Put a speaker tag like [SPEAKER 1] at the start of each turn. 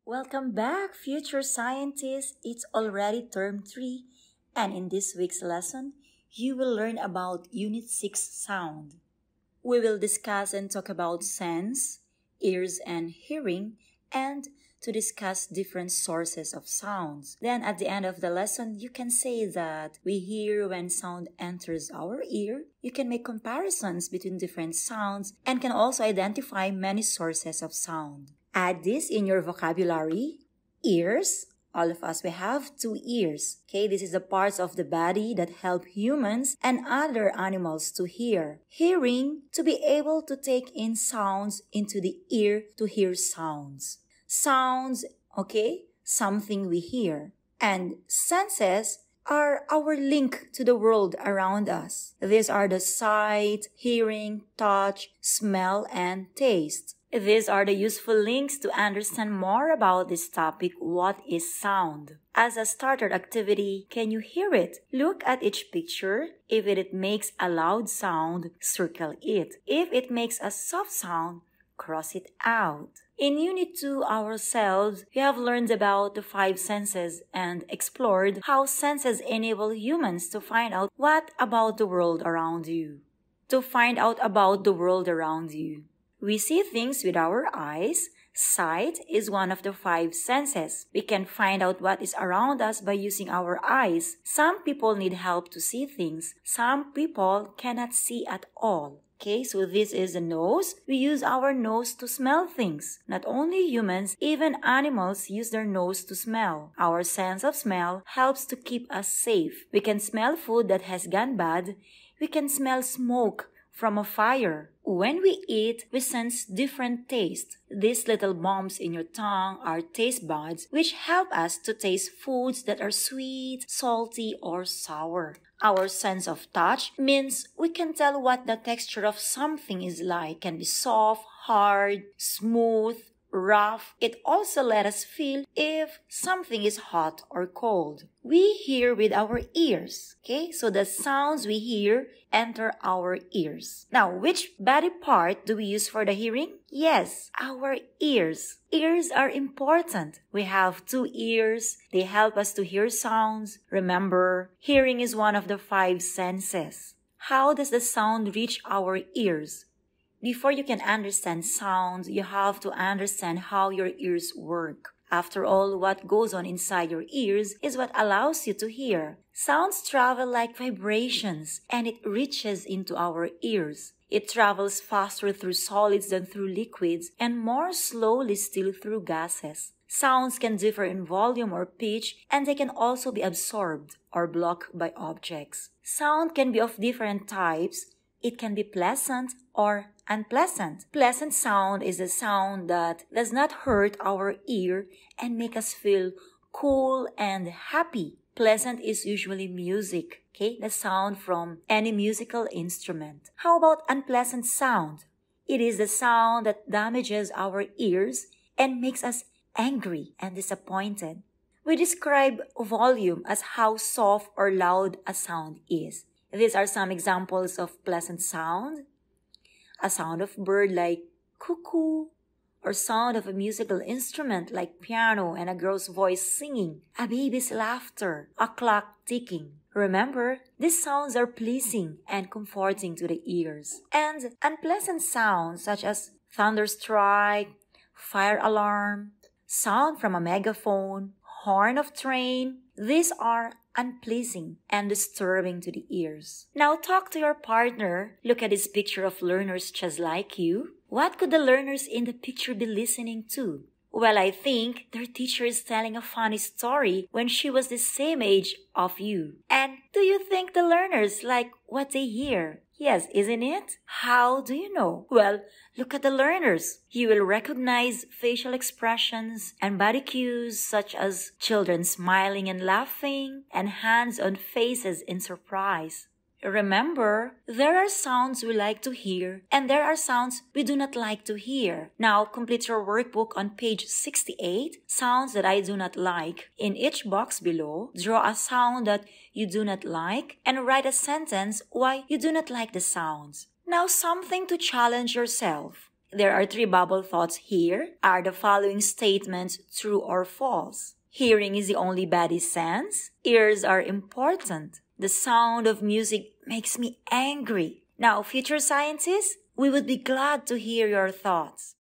[SPEAKER 1] Welcome back, future scientists. It's already term 3, and in this week's lesson, you will learn about Unit 6 sound. We will discuss and talk about sense, ears, and hearing, and to discuss different sources of sounds. Then at the end of the lesson, you can say that we hear when sound enters our ear. You can make comparisons between different sounds and can also identify many sources of sound. Add this in your vocabulary. Ears. All of us, we have 2 ears. Okay, this is the parts of the body that help humans and other animals to hear. Hearing, to be able to take in sounds into the ear to hear sounds. Sounds, okay, something we hear. And senses are our link to the world around us. These are the sight, hearing, touch, smell, and taste. These are the useful links to understand more about this topic, what is sound. As a starter activity, can you hear it? Look at each picture. If it makes a loud sound, circle it. If it makes a soft sound, cross it out. In Unit 2 ourselves, we have learned about the 5 senses and explored how senses enable humans to find out what about the world around you. To find out about the world around you. We see things with our eyes. Sight is one of the 5 senses. We can find out what is around us by using our eyes. Some people need help to see things. Some people cannot see at all. Okay, so this is the nose. We use our nose to smell things. Not only humans, even animals use their nose to smell. Our sense of smell helps to keep us safe. We can smell food that has gone bad. We can smell smoke from a fire. When we eat, we sense different taste. These little bumps in your tongue are taste buds, which help us to taste foods that are sweet, salty, or sour. Our sense of touch means we can tell what the texture of something is like. It can be soft, hard, smooth, rough. It also let us feel if something is hot or cold. We hear with our ears. Okay, so the sounds we hear enter our ears. Now, which body part do we use for the hearing? Yes, our ears. Ears are important. We have 2 ears. They help us to hear sounds. Remember, hearing is one of the 5 senses. How does the sound reach our ears? Before you can understand sound, you have to understand how your ears work. After all, what goes on inside your ears is what allows you to hear. Sounds travel like vibrations, and it reaches into our ears. It travels faster through solids than through liquids, and more slowly still through gases. Sounds can differ in volume or pitch, and they can also be absorbed or blocked by objects. Sound can be of different types. It can be pleasant or unpleasant. Pleasant sound is a sound that does not hurt our ear and make us feel cool and happy. Pleasant is usually music, okay? The sound from any musical instrument. How about unpleasant sound? It is the sound that damages our ears and makes us angry and disappointed. We describe volume as how soft or loud a sound is. These are some examples of pleasant sound. A sound of bird like cuckoo, or sound of a musical instrument like piano and a girl's voice singing, a baby's laughter, a clock ticking. Remember, these sounds are pleasing and comforting to the ears. And unpleasant sounds such as thunderstrike, fire alarm, sound from a megaphone, horn of train, these are unpleasing and disturbing to the ears. Now talk to your partner. Look at this picture of learners just like you. What could the learners in the picture be listening to? Well, I think their teacher is telling a funny story when she was the same age of you. And do you think the learners like what they hear? Yes, isn't it? How do you know? Well, look at the learners. You will recognize facial expressions and body cues such as children smiling and laughing and hands on faces in surprise. Remember, there are sounds we like to hear and there are sounds we do not like to hear. Now, complete your workbook on page 68, sounds that I do not like. In each box below, draw a sound that you do not like and write a sentence why you do not like the sounds. Now, something to challenge yourself. There are 3 bubble thoughts here. Are the following statements true or false? Hearing is the only body sense. Ears are important. The sound of music makes me angry. Now, future scientists, we would be glad to hear your thoughts.